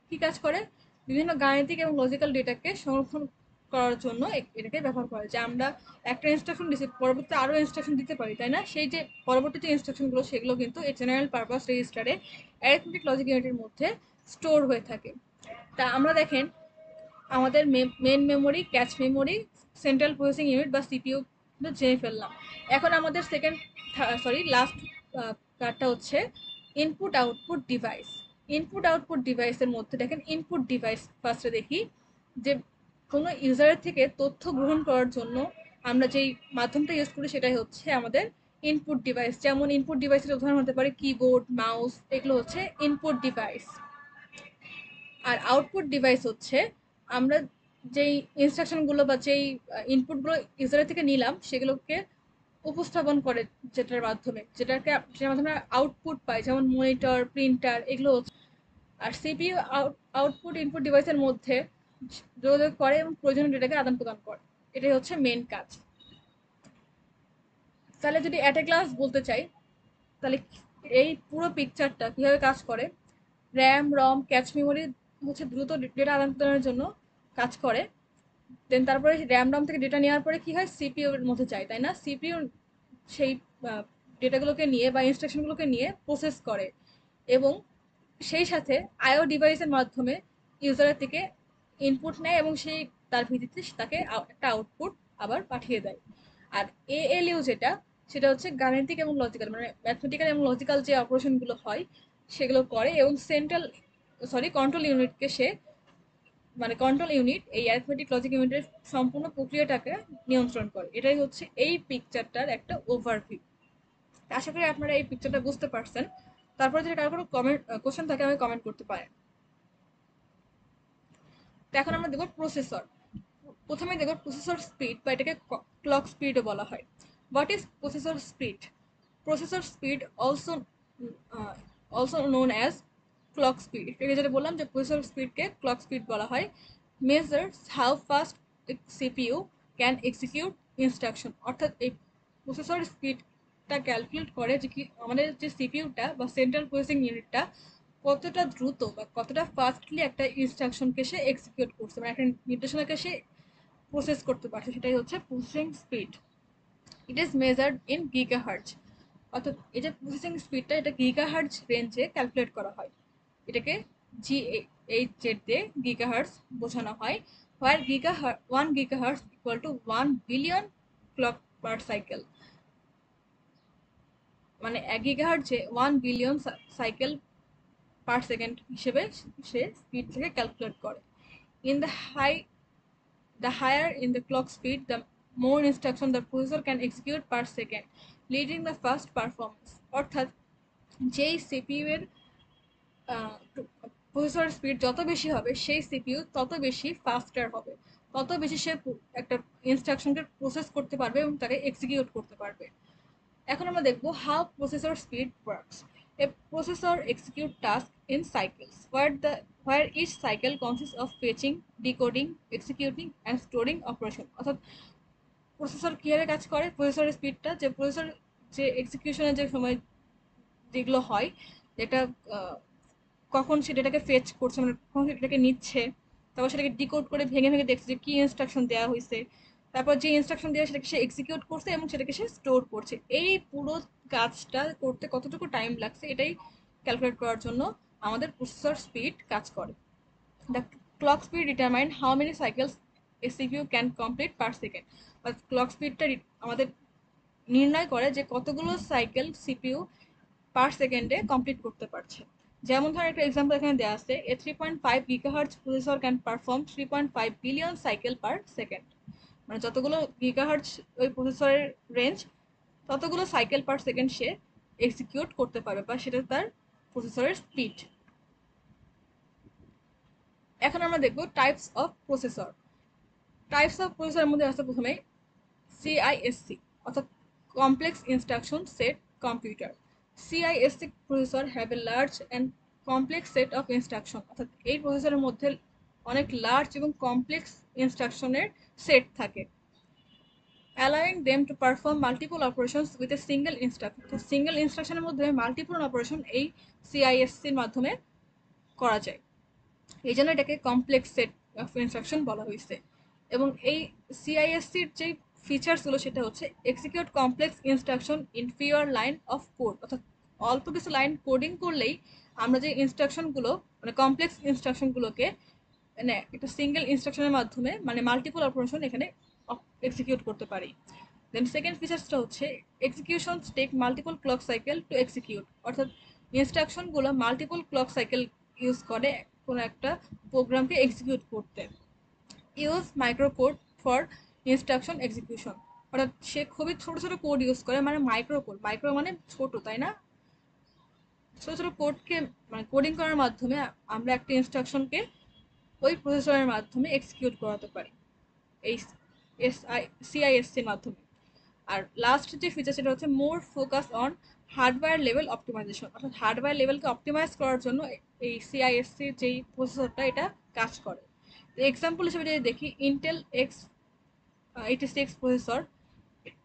কি কাজ করে? বিভিন্ন গাণিতিক এবং লজিক্যাল ডেটাকে সংরক্ষণ করার জন্য এটাকে ব্যবহার করে। যে আমরা একটা ইনস্ট্রাকশন দিচ্ছি, পরবর্তী আরও ইনস্ট্রাকশন দিতে পারি, তাই না? সেই যে পরবর্তী যে ইনস্ট্রাকশনগুলো সেগুলো কিন্তু এই জেনারেল পারপাস রেজিস্টারে অ্যারিথমেটিক লজিক ইউনিটের মধ্যে স্টোর হয়ে থাকে। তা আমরা দেখেন আমাদের main memory, cache memory, central processing unit বা সিপিইউ কিন্তু জেনে ফেললাম। এখন আমাদের লাস্ট কার্ডটা হচ্ছে input output device. Input output ডিভাইসের মধ্যে দেখেন ইনপুট ডিভাইস ফার্স্টে দেখি, যে কোনো ইউজারের থেকে তথ্য গ্রহণ করার জন্য আমরা যেই মাধ্যমটা ইউজ করি সেটাই হচ্ছে আমাদের ইনপুট ডিভাইস। যেমন ইনপুট ডিভাইসের উদাহরণ হতে পারে কিবোর্ড, মাউস, এগুলো হচ্ছে ইনপুট ডিভাইস। আর আউটপুট ডিভাইস হচ্ছে আমরা যেই ইনস্ট্রাকশনগুলো বা যেই ইনপুটগুলো ইউজারের থেকে নিলাম সেগুলোকে উপস্থাপন করে, যেটার মাধ্যমে আউটপুট পাই, যেমন মনিটর, প্রিন্টার, এগুলো হচ্ছে। আর সিপিইউ আউটপুট ইনপুট ডিভাইসের মধ্যে যোগাযোগ করে এবং প্রয়োজনীয় ডেটাকে আদান প্রদান করে। এটাই হচ্ছে মেন কাজ। তাহলে যদি অ্যাট এ গ্লাস বলতে চাই, তাহলে এই পুরো পিকচারটা কিভাবে কাজ করে। র্যাম, রম, ক্যাচ মেমোরি হচ্ছে দ্রুত ডেটা আদান প্রদানের জন্য কাজ করে। দেন তারপরে র্যাম রম থেকে ডেটা নেওয়ার পরে কি হয়, সিপিইউ এর মধ্যে যায়, তাই না? সিপিইউ সেই ডেটাগুলোকে নিয়ে বা ইনস্ট্রাকশনগুলোকে নিয়ে প্রসেস করে এবং সেই সাথে আইও ডিভাইসের মাধ্যমে ইউজারের থেকে ইনপুট নেয় এবং সেই তার ভিত্তিতে তাকে একটা আউটপুট আবার পাঠিয়ে দেয়। আর এএলইউ সেটা হচ্ছে গাণিতিক এবং লজিক্যাল, মানে ম্যাথমেটিক্যাল এবং লজিক্যাল যে অপারেশনগুলো হয় সেগুলো করে এবং কন্ট্রোল ইউনিটকে সে, মানে কন্ট্রোল ইউনিট এই অ্যারিথমেটিক লজিক ইউনিটের সম্পূর্ণ প্রক্রিয়াটাকে নিয়ন্ত্রণ করে। এটাই হচ্ছে এই পিকচারটার একটা ওভারভিউ। আশা করি আপনারা এই পিকচারটা বুঝতে পারছেন। তারপরে যদি কারো কোনো কোশ্চেন থাকে আমি কমেন্ট করতে পারেন। তো এখন আমরা দেখব প্রসেসর। প্রথমে দেখব প্রসেসর স্পিড, বা এটাকে ক্লক স্পিডও বলা হয়। What is processor speed? Processor speed also known as clock speed. এটা যেটা বললাম যে প্রসেসর স্পিডকে ক্লক স্পিড বলা হয়। Measures how fast CPU can execute instruction, অর্থাৎ এই প্রসেসর স্পিডটা ক্যালকুলেট করে যে কি আমাদের যে সিপিইউটা বা সেন্ট্রাল প্রসেসিং ইউনিটটা কতটা দ্রুত বা কতটা ফাস্টলি একটা ইনস্ট্রাকশনকে সে এক্সিকিউট করছে, মানে একটা নির্দেশনাকে সে প্রসেস করতে পারছে, সেটাই হচ্ছে processing speed. It is measured in gigahertz, অর্থাৎ এই যে প্রসেসিং স্পিডটা এটা গিগাহার্টজ রেঞ্জে ক্যালকুলেট করা হয়। এটাকে এই জেড দিয়ে গিগাহার্টজ বোঝানো হয়, হোয়ার 1 gigahertz equal to 1 billion clock per cycle. মানে 1 গিগাহার্টজে 1 বিলিয়ন সাইকেল পার সেকেন্ড হিসেবে সে স্পিড থেকে ক্যালকুলেট করে। In the the higher in the clock speed, the more instruction the processor can execute per second, leading the fast performance। অর্থাৎ যেই CPU এর processor speed যত বেশি হবে সেই সিপিইউ তত বেশি ফাস্টার হবে, তত বেশি সে একটা ইনস্ট্রাকশনকে প্রসেস করতে পারবে এবং তাকে এক্সিকিউট করতে পারবে। এখন আমরা দেখবো how processor speed works. A processor execute task in cycles where each cycle consists of fetching, decoding, executing and storing operation। অর্থাৎ প্রসেসর কিভাবে কাজ করে, প্রসেসরের স্পিডটা যে এক্সিকিউশনের যে সময় যেগুলো হয়, যেটা কখন সে ডেটাকে ফেচ করছে, মানে কখন ডেটাকে নিচ্ছে, তারপর সেটাকে ডিকোড করে ভেঙে ভেঙে দেখছে যে কি ইনস্ট্রাকশন দেওয়া হয়েছে, তারপর যে ইনস্ট্রাকশন দেওয়া সেটাকে সে এক্সিকিউট করছে এবং সেটাকে সে স্টোর করছে। এই পুরো কাজটা করতে কতটুকু টাইম লাগছে এটাই ক্যালকুলেট করার জন্য আমাদের প্রসেসর স্পিড কাজ করে। The clock speed determine how many cycles A CPU can complete per second. বা ক্লক স্পিডটা আমাদের নির্ণয় করে যে কতগুলো সাইকেল সিপিইউ পার সেকেন্ডে কমপ্লিট করতে পারছে। যেমন ধর একটা এক্সাম্পল এখানে দেওয়া আছে, এ 3.5 gigahertz processor can perform 3.5 billion cycle per second. মানে যতগুলো গিগাহার্টজ ওই প্রসেসরের রেঞ্জ, ততগুলো সাইকেল পার সেকেন্ড সে এক্সিকিউট করতে পারবে, বা সেটা তার প্রসেসরের স্পিড। এখন আমরা দেখবো types of processor. Types of প্রসেসরের মধ্যে আছে প্রথমে সিআইএসসি, অর্থাৎ complex instruction set computer. CISC processor have a large and complex set of instruction। অর্থাৎ এই প্রসেসরের মধ্যে অনেক লার্জ এবং কমপ্লেক্স ইনস্ট্রাকশনের সেট থাকে, allowing them to perform multiple operations with a single instruction। অর্থাৎ সিঙ্গেল ইনস্ট্রাকশনের মধ্যে মাল্টিপল অপারেশন এই সিআইএসসির মাধ্যমে করা যায়, এই জন্য এটাকে কমপ্লেক্স সেট অফ ইনস্ট্রাকশন বলা হয়েছে। এবং এই সিআইএসসির যে ফিচার্সগুলো সেটা হচ্ছে execute complex instruction in fewer line of code. অর্থাৎ অল্প কিছু লাইন কোডিং করলেই আমরা যে ইনস্ট্রাকশনগুলো, মানে কমপ্লেক্স ইনস্ট্রাকশনগুলোকে মানে একটা সিঙ্গেল ইনস্ট্রাকশনের মাধ্যমে মানে মাল্টিপল অপারেশন এখানে এক্সিকিউট করতে পারি। দেন সেকেন্ড ফিচার্সটা হচ্ছে execution take multiple clock cycle to execute. অর্থাৎ ইনস্ট্রাকশনগুলো মাল্টিপল ক্লক সাইকেল ইউজ করে কোনো একটা প্রোগ্রামকে এক্সিকিউট করতে। Use micro code for instruction execution. অর্থাৎ সে খুবই ছোট ছোট কোড ইউজ করে, মানে মাইক্রো কোড, মাইক্রো মানে ছোট, তাই না? ছোট ছোট কোডকে মানে কোডিং করার মাধ্যমে আমরা একটা ইনস্ট্রাকশনকে ওই প্রসেসরের মাধ্যমে এক্সিকিউট করাতে পারি এই সিআইএসসির মাধ্যমে। আর লাস্ট যে ফিচার সেটা হচ্ছে more focus on hardware level optimisation. অর্থাৎ হার্ডওয়্যার লেভেলকে অপটিমাইজ করার জন্য এই সিআইএসসির যেই প্রসেসরটা এটা কাজ করে। এক্সাম্পল হিসেবে যদি দেখি, ইন্টেল X86 প্রসেসর,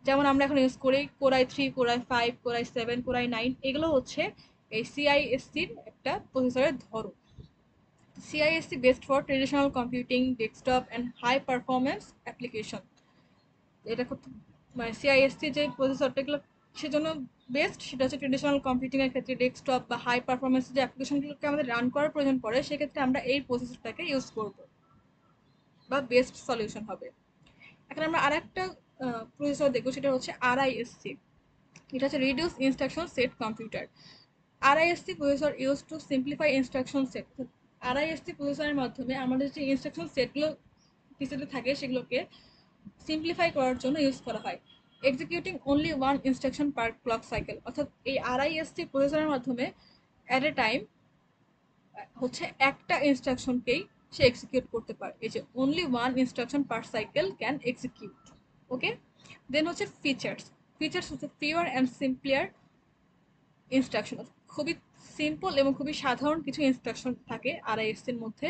যেমন আমরা এখন ইউজ করি core i3, core i5, core i7, core i9, এগুলো হচ্ছে এই সিআইএসসির একটা প্রসেসরের ধরন। CISC based for traditional computing, desktop and high performance application। এটা খুব মানে সিআইএসসি যে প্রসেসরটা এগুলো সেজন্য বেস্ট, সেটা হচ্ছে ট্রেডিশনাল কম্পিউটিং এর ক্ষেত্রে ডেস্কটপ বা হাই পারফরমেন্স যে অ্যাপ্লিকেশনগুলোকে আমাদের রান করার প্রয়োজন পড়ে, সেক্ষেত্রে আমরা এই প্রসেসরটাকে ইউজ করব বা বেস্ট সলিউশন হবে। এখন আমরা আরেকটা প্রসেসর দেখবো, সেটা হচ্ছে আরআইএসসি। এটা হচ্ছে reduce instruction set computer. RISC processor use to simplify instruction set. RISC প্রসেসরের মাধ্যমে আমাদের যে ইনস্ট্রাকশন সেটগুলো পিসিতে থাকে সেগুলোকে সিম্পলিফাই করার জন্য ইউজ করা হয়। এক্সিকিউটিং অনলি ওয়ান ইনস্ট্রাকশন পার ক্লক সাইকেল। অর্থাৎ এই আরআইএসসি প্রসেসরের মাধ্যমে অ্যাট এ টাইম হচ্ছে একটা ইনস্ট্রাকশনকেই সে এক্সিকিউট করতে পারে। এই যে only one instruction per cycle can execute. Okay, then হচ্ছে ফিচার্স। ফিচার্স হচ্ছে পিওর অ্যান্ড সিম্পলিয়ার ইনস্ট্রাকশন। খুবই সিম্পল এবং খুবই সাধারণ কিছু ইনস্ট্রাকশন থাকে আরআইএসসির মধ্যে।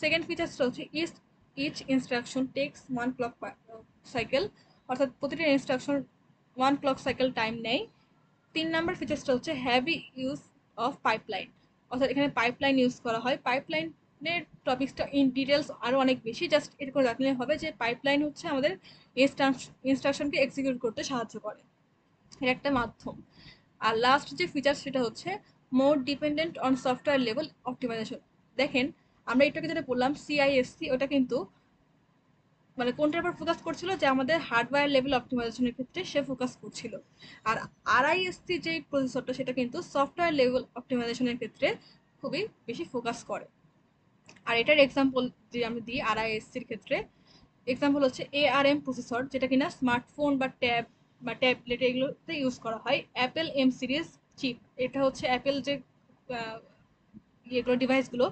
সেকেন্ড ফিচার্সটা হচ্ছে each instruction takes 1 clock cycle. অর্থাৎ প্রতিটা ইনস্ট্রাকশন 1 ক্লক সাইকেল টাইম নেয়। 3 নাম্বার ফিচার্সটা হচ্ছে হ্যাভি ইউজ অফ পাইপলাইন। অর্থাৎ এখানে পাইপলাইন ইউজ করা হয়। পাইপলাইনের টপিক্সটা ইন ডিটেলস আরও অনেক বেশি, জাস্ট এটা করে রাখলে হবে যে পাইপলাইন হচ্ছে আমাদের ইনস্ট্রাকশনকে এক্সিকিউট করতে সাহায্য করে, এর একটা মাধ্যম। আর লাস্ট যে ফিচার সেটা হচ্ছে more dependent on software level optimization. দেখেন আমরা একটু আগে যেটা বললাম সিআইএসসি, ওটা কিন্তু মানে কোনটার উপর ফোকাস করছিল, যে আমাদের হার্ডওয়্যার লেভেল অপটিমাইজেশনের ক্ষেত্রে সে ফোকাস করছিল। আর আরআইএসসি যে প্রসেসরটা, সেটা কিন্তু সফটওয়্যার লেভেল অপটিমাইজেশনের ক্ষেত্রে খুবই বেশি ফোকাস করে। আর এটার এক্সাম্পল যে আমি দিই আরআইএসসির ক্ষেত্রে, এক্সাম্পল হচ্ছে এআরএম প্রসেসর, যেটা কিনা স্মার্টফোন বা ট্যাব বা ট্যাবলেট এগুলোতে ইউজ করা হয়। অ্যাপেল এম সিরিজ চিপ, এটা হচ্ছে অ্যাপেল যে ইয়েগুলো ডিভাইসগুলো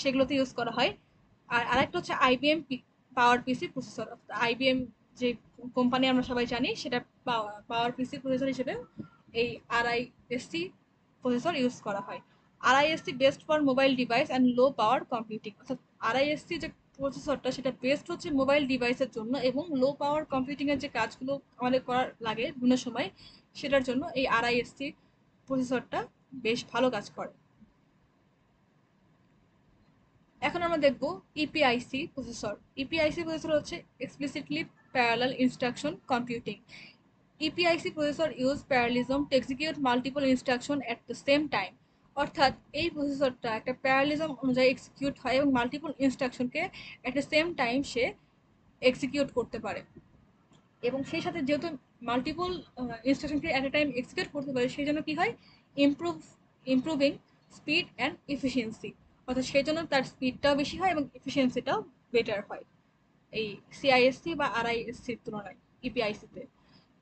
সেগুলোতে ইউজ করা হয়। আর আরেকটা হচ্ছে আইবিএম পাওয়ার পিসি প্রসেসর। আইবিএম যে কোম্পানি আমরা সবাই জানি, সেটা পাওয়ার পিসি প্রসেসর হিসেবে এই আরআইএসসি প্রসেসর ইউজ করা হয়। RISC best for mobile device and low power computing, অর্থাৎ আরআইএসসি যে প্রসেসরটা সেটা বেস্ট হচ্ছে মোবাইল ডিভাইসের জন্য, এবং লো পাওয়ার কম্পিউটিং এর যে কাজগুলো আমাদের করার লাগে বিভিন্ন সময়, সেটার জন্য এই আরআইএসসি প্রসেসরটা বেশ ভালো কাজ করে। এখন আমরা দেখব ইপিআইসি প্রসেসর। ইপিআইসি প্রসেসর হচ্ছে explicitly parallel instruction computing. EPIC processor use parallelism to execute multiple instruction at the same time. অর্থাৎ এই প্রসেসরটা একটা প্যারালিজম অনুযায়ী এক্সিকিউট হয় এবং মাল্টিপল ইনস্ট্রাকশনকে অ্যাট দ্য সেম টাইম সে এক্সিকিউট করতে পারে। এবং সেই সাথে যেহেতু মাল্টিপল ইনস্ট্রাকশনকে অ্যাট এ টাইম এক্সিকিউট করতে পারে, সেই জন্য কি হয়, improve improving speed and efficiency. অর্থাৎ সেই জন্য তার স্পিডটাও বেশি হয় এবং এফিসিয়েন্সিটাও বেটার হয় এই সিআইএসসি বা আরআইএসসির তুলনায় ইপিআইসিতে।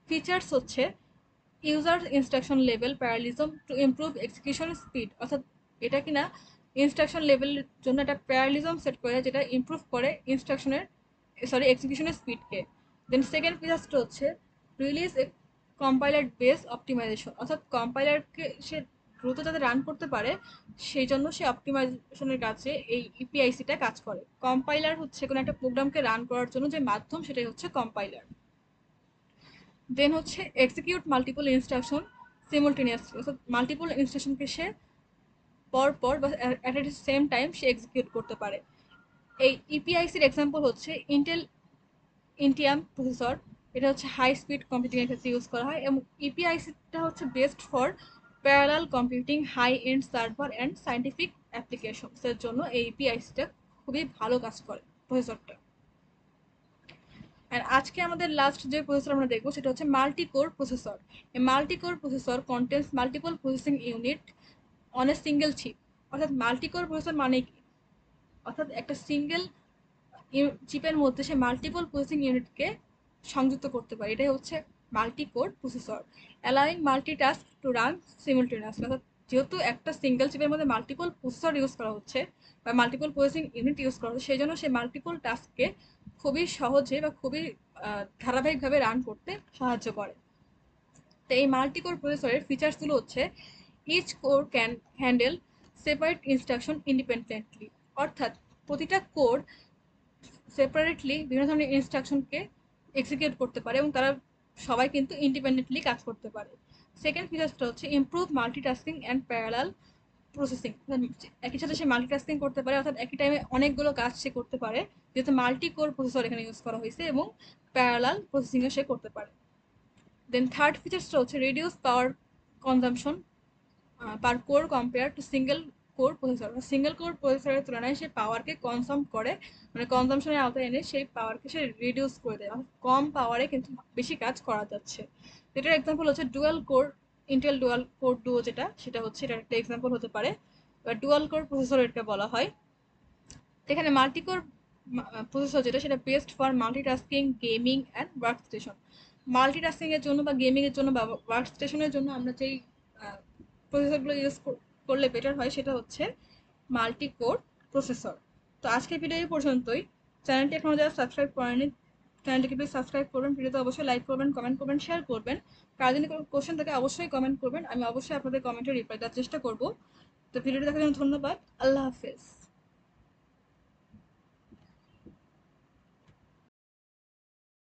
ফিচার্স হচ্ছে user instruction level parallelism to improve execution speed, অর্থাৎ এটা কিনা ইনস্ট্রাকশন লেভেলের জন্য একটা প্যারালিজম সেট করে, যেটা ইমপ্রুভ করে ইনস্ট্রাকশনের এক্সিকিউশনের স্পিডকে। দেন সেকেন্ড ফিচার্সটা হচ্ছে রিলিজ কম্পাইলার বেস অপটিমাইজেশন, অর্থাৎ কম্পাইলারকে সে দ্রুত যাতে রান করতে পারে সেই জন্য সে অপটিমাইজেশনের কাছে এই ইপিআইসিটা কাজ করে। কম্পাইলার হচ্ছে কোনো একটা প্রোগ্রামকে রান করার জন্য যে মাধ্যম, সেটাই হচ্ছে কম্পাইলার। দেন হচ্ছে এক্সিকিউট মাল্টিপল ইনস্ট্রাকশন সিমultaneously, অর্থাৎ মাল্টিপল ইনস্ট্রাকশনকে সে পর পর বা অ্যাট এ সেম টাইম সে এক্সিকিউট করতে পারে। এই ইপিআইসির এক্সাম্পল হচ্ছে ইন্টেল ইন্টিয়াম প্রসেসর। এটা হচ্ছে হাই স্পিড কম্পিউটিং এর ক্ষেত্রে ইউজ করা হয়, এবং ইপিআইসিটা হচ্ছে best for parallel computing, high end server and scientific applications এর জন্য এই ইপিআইসিটা খুবই ভালো কাজ করে প্রসেসরটা। আর আজকে আমাদের লাস্ট যে প্রসেসর আমরা দেখবো সেটা হচ্ছে মাল্টি কোর প্রসেসর। এই multi core processor contains multiple processing unit on a single chip. অর্থাৎ মাল্টি কোর প্রসেসর মানে কি, অর্থাৎ একটা সিঙ্গেল চিপের মধ্যে সে মাল্টিপল প্রসেসিং ইউনিটকে সংযুক্ত করতে পারে, এটাই হচ্ছে multi core processor. Allowing multitask to run সিমultaneously, অর্থাৎ যেহেতু একটা সিঙ্গেল চিপের মধ্যে মাল্টিপল প্রসেসর ইউজ করা হচ্ছে বা মাল্টিপল প্রসেসিং ইউনিট ইউজ করা হচ্ছে, সেই জন্য সে মাল্টিপল টাস্ককে খুবই সহজে বা খুবই ধারাবাহিকভাবে রান করতে সাহায্য করে। তো এই মাল্টি কোর প্রসেসরের ফিচার্সগুলো হচ্ছে each core can handle separate instruction independently, অর্থাৎ প্রতিটা কোর সেপারেটলি বিভিন্ন ধরনের ইনস্ট্রাকশনকে এক্সিকিউট করতে পারে এবং তারা সবাই কিন্তু ইন্ডিপেন্ডেন্টলি কাজ করতে পারে। সেকেন্ড ফিচার্সটা হচ্ছে improve multitasking and parallel processing, একই সাথে সে মাল্টিটাস্কিং করতে পারে, অর্থাৎ একই টাইমে অনেকগুলো কাজ সে করতে পারে, যেহেতু মাল্টি কোর প্রসেসর এখানে ইউজ করা হয়েছে, এবং প্যারালাল প্রসেসিংও সে করতে পারে। দেন থার্ড ফিচার্সটা হচ্ছে reduce power consumption per core compare to single core processor. Single core প্রসেসরের তুলনায় সে পাওয়ারকে কনসাম করে, মানে কনজামশনের আওতায় এনে সেই পাওয়ারকে সে রিডিউস করে দেয়, কম পাওয়ারে কিন্তু বেশি কাজ করা যাচ্ছে। এটার এক্সাম্পল হচ্ছে dual core Intel dual core duo, যেটা সেটা হচ্ছে এটার একটা এক্সাম্পল হতে পারে, বা ডুয়াল কোর প্রসেসর এটা বলা হয়। এখানে মাল্টি কোর প্রসেসর যেটা, সেটা best for multitasking, gaming and work station. Multitasking এর জন্য বা গেমিং এর জন্য বা ওয়ার্ক স্টেশনের জন্য আমরা যেই প্রসেসরগুলো ইউজ করলে বেটার হয় সেটা হচ্ছে মাল্টি কোর প্রসেসর। তো আজকের ভিডিও এই পর্যন্তই। চ্যানেলটি এখনো যারা সাবস্ক্রাইব করেনি, চ্যানেলটিকে প্লিজ সাবস্ক্রাইব করবেন, ভিডিওতে অবশ্যই লাইক করবেন, কমেন্ট করবেন, শেয়ার করবেন। কার যদি কোনো কোশ্চেন থাকে অবশ্যই কমেন্ট করবেন, আমি অবশ্যই আপনাদের কমেন্টে রিপ্লাই দেওয়ার চেষ্টা করব। তো ভিডিওটি দেখার জন্য ধন্যবাদ। আল্লাহ হাফেজ।